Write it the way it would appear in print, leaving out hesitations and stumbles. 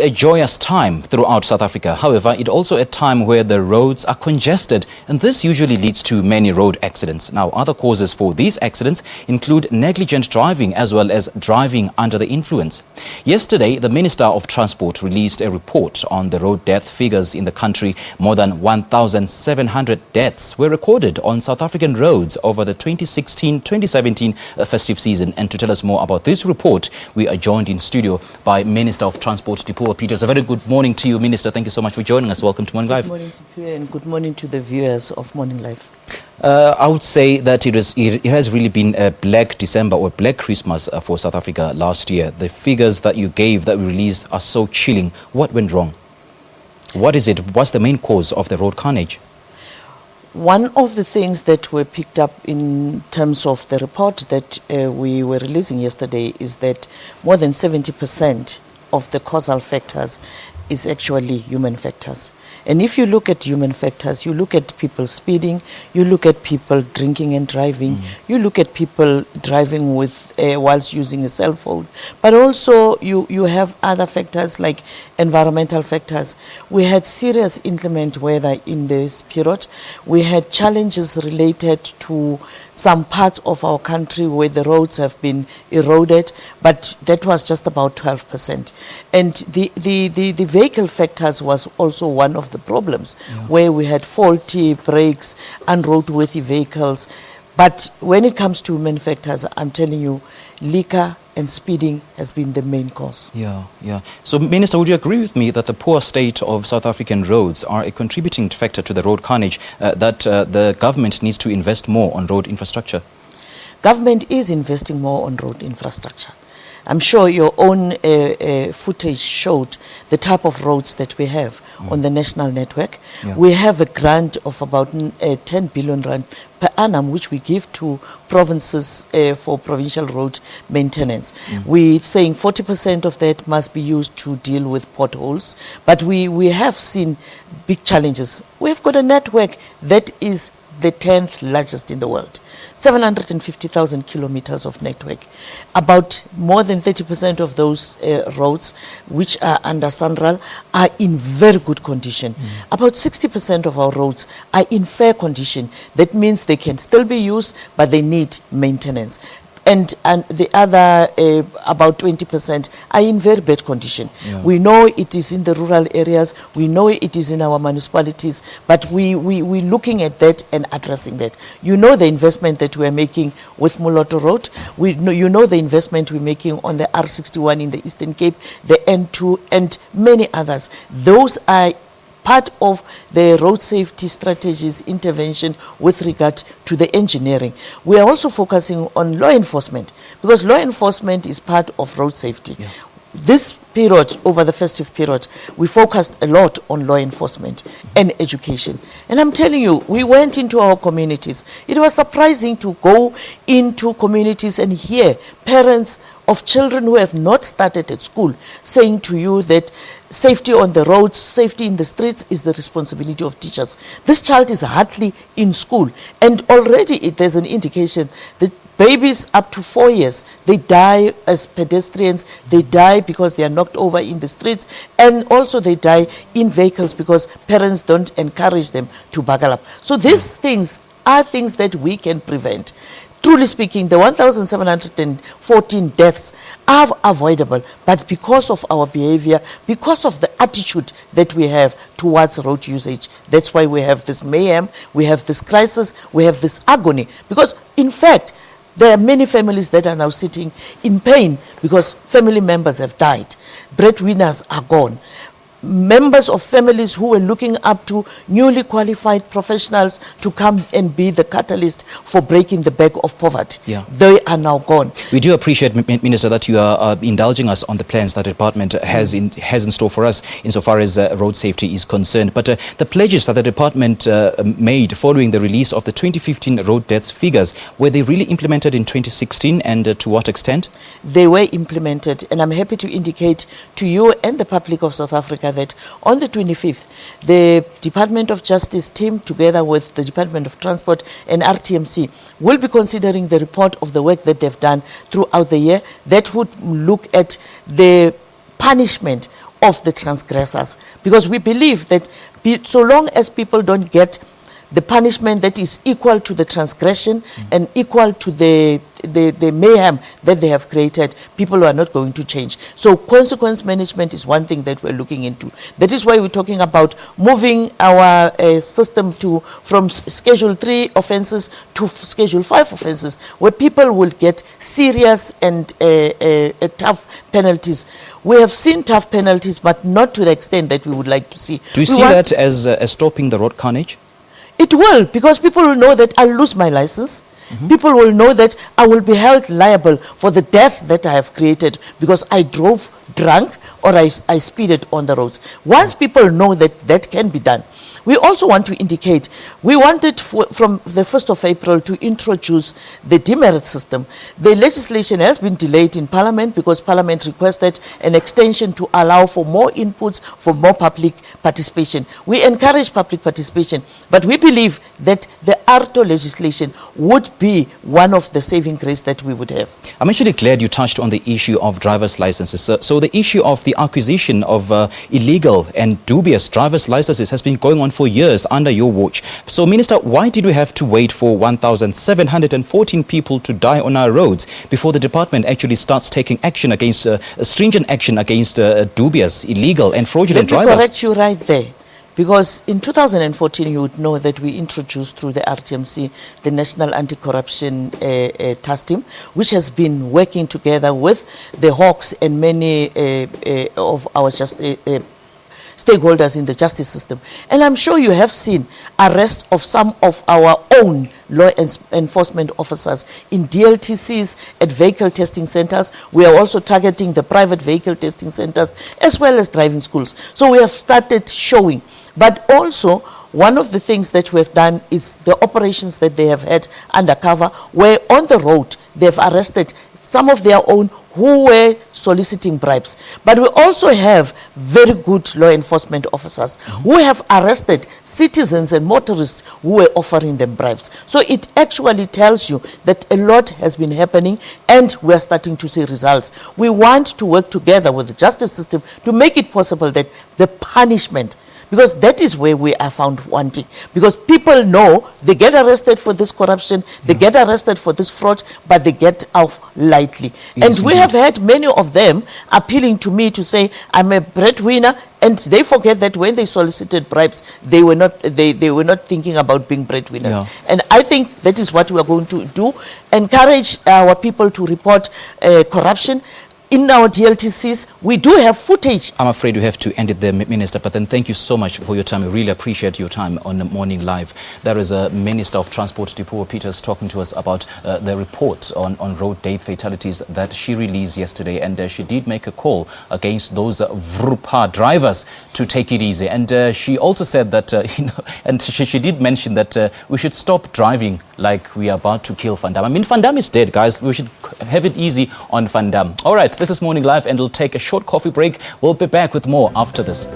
a joyous time throughout South Africa. However, it's also a time where the roads are congested, and this usually leads to many road accidents. Now, other causes for these accidents include negligent driving as well as driving under the influence. Yesterday, the Minister of Transport released a report on the road death figures in the country. More than 1,700 deaths were recorded on South African roads over the 2016-2017 festive season. And to tell us more about this report, we are joined in studio by Minister of Transport, Dipuo. A very good morning to you, Minister. Thank you so much for joining us. Welcome to Morning Live. Good morning, Dipuo, and good morning to the viewers of Morning Live. I would say that it has really been a black December or black Christmas for South Africa last year. The figures that you gave, that we released, are so chilling. What went wrong? What is it? What's the main cause of the road carnage? One of the things that were picked up in terms of the report that we were releasing yesterday is that more than 70% of the causal factors is actually human factors. And if you look at human factors, you look at people speeding, you look at people drinking and driving, you look at people driving with whilst using a cell phone, but also you have other factors like environmental factors. We had serious inclement weather in this period. We had challenges related to some parts of our country where the roads have been eroded, but that was just about 12%. And the vehicle factors was also one of the problems, where we had faulty brakes, unroadworthy vehicles. But when it comes to human factors, I'm telling you, liquor and speeding has been the main cause. Yeah. So, Minister, would you agree with me that the poor state of South African roads are a contributing factor to the road carnage, that the government needs to invest more on road infrastructure? Government is investing more on road infrastructure. I'm sure your own footage showed the type of roads that we have on the national network. We have a grant of about 10 billion rand per annum, which we give to provinces for provincial road maintenance. We're saying 40% of that must be used to deal with potholes, but we have seen big challenges. We've got a network that is the 10th largest in the world. 750,000 kilometers of network. About more than 30% of those roads, which are under SANRAL, are in very good condition. About 60% of our roads are in fair condition. That means they can still be used, but they need maintenance. And the other about 20% are in very bad condition. We know it is in the rural areas, we know it is in our municipalities, but we're looking at that and addressing that. You know the investment that we're making with Moloto Road, you know the investment we're making on the R61 in the Eastern Cape, the N2 and many others. Those are part of the road safety strategies intervention with regard to the engineering. We are also focusing on law enforcement, because law enforcement is part of road safety. This period, over the festive period, we focused a lot on law enforcement and education. And I'm telling you, we went into our communities. It was surprising to go into communities and hear parents of children who have not started at school saying to you that safety on the roads, safety in the streets is the responsibility of teachers. This child is hardly in school, and already there's an indication that babies up to 4 years, they die as pedestrians, they die because they are knocked over in the streets, and also they die in vehicles because parents don't encourage them to buckle up. So these things are things that we can prevent. Truly speaking, the 1,714 deaths are avoidable, but because of our behavior, because of the attitude that we have towards road usage, that's why we have this mayhem, we have this crisis, we have this agony. Because in fact, there are many families that are now sitting in pain because family members have died. Breadwinners are gone. Members of families who were looking up to newly qualified professionals to come and be the catalyst for breaking the back of poverty. They are now gone. We do appreciate, Minister, that you are indulging us on the plans that the department has in store for us insofar as road safety is concerned. But the pledges that the department made following the release of the 2015 road deaths figures, were they really implemented in 2016, and to what extent? They were implemented, and I'm happy to indicate to you and the public of South Africa that on the 25th, the Department of Justice team, together with the Department of Transport and RTMC, will be considering the report of the work that they've done throughout the year that would look at the punishment of the transgressors, because we believe that so long as people don't get the punishment that is equal to the transgression and equal to the mayhem that they have created, people are not going to change. So consequence management is one thing that we're looking into. That is why we're talking about moving our system from Schedule 3 offences to Schedule 5 offences, where people will get serious and tough penalties. We have seen tough penalties, but not to the extent that we would like to see. Do you see that as stopping the road carnage? It will, because people will know that I'll lose my license. People will know that I will be held liable for the death that I have created because I drove drunk or I speeded on the roads. Once people know that that can be done, we also want to indicate, we wanted from the 1st of April to introduce the demerit system. The legislation has been delayed in Parliament because Parliament requested an extension to allow for more inputs, for more public participation. We encourage public participation, but we believe that the ARTO legislation would be one of the saving grace that we would have. I'm actually glad you touched on the issue of driver's licenses. So the issue of the acquisition of illegal and dubious driver's licenses has been going on for years under your watch. So, Minister, why did we have to wait for 1,714 people to die on our roads before the department actually starts taking action against, stringent action against dubious, illegal and fraudulent drivers? Let me correct you right there. Because in 2014, you would know that we introduced through the RTMC the National Anti-Corruption Task Team, which has been working together with the Hawks and many of our stakeholders in the justice system. And I'm sure you have seen arrest of some of our own law enforcement officers in DLTCs at vehicle testing centers. We are also targeting the private vehicle testing centers as well as driving schools. So we have started showing. But also, one of the things that we have done is the operations that they have had undercover, where on the road they've arrested some of their own who were soliciting bribes. But we also have very good law enforcement officers who have arrested citizens and motorists who were offering them bribes. So it actually tells you that a lot has been happening and we are starting to see results. We want to work together with the justice system to make it possible that the punishment, because that is where we are found wanting. Because people know they get arrested for this corruption, they get arrested for this fraud, but they get off lightly. Yes, and we have had many of them appealing to me to say, I'm a breadwinner, and they forget that when they solicited bribes, they were not thinking about being breadwinners. Yeah. And I think that is what we are going to do, encourage our people to report corruption. In our DLTCs, we do have footage. I'm afraid we have to end it there, Minister, but then thank you so much for your time. We really appreciate your time on the Morning Live. There is a Minister of Transport, Dipuo Peters, talking to us about the report on road death fatalities that she released yesterday, and she did make a call against those Vrupa drivers to take it easy. And she also said that, and she did mention that we should stop driving like we are about to kill Van Damme. I mean, Van Damme is dead, guys. We should have it easy on Van Damme. All right. This is Morning Live, and we'll take a short coffee break. We'll be back with more after this.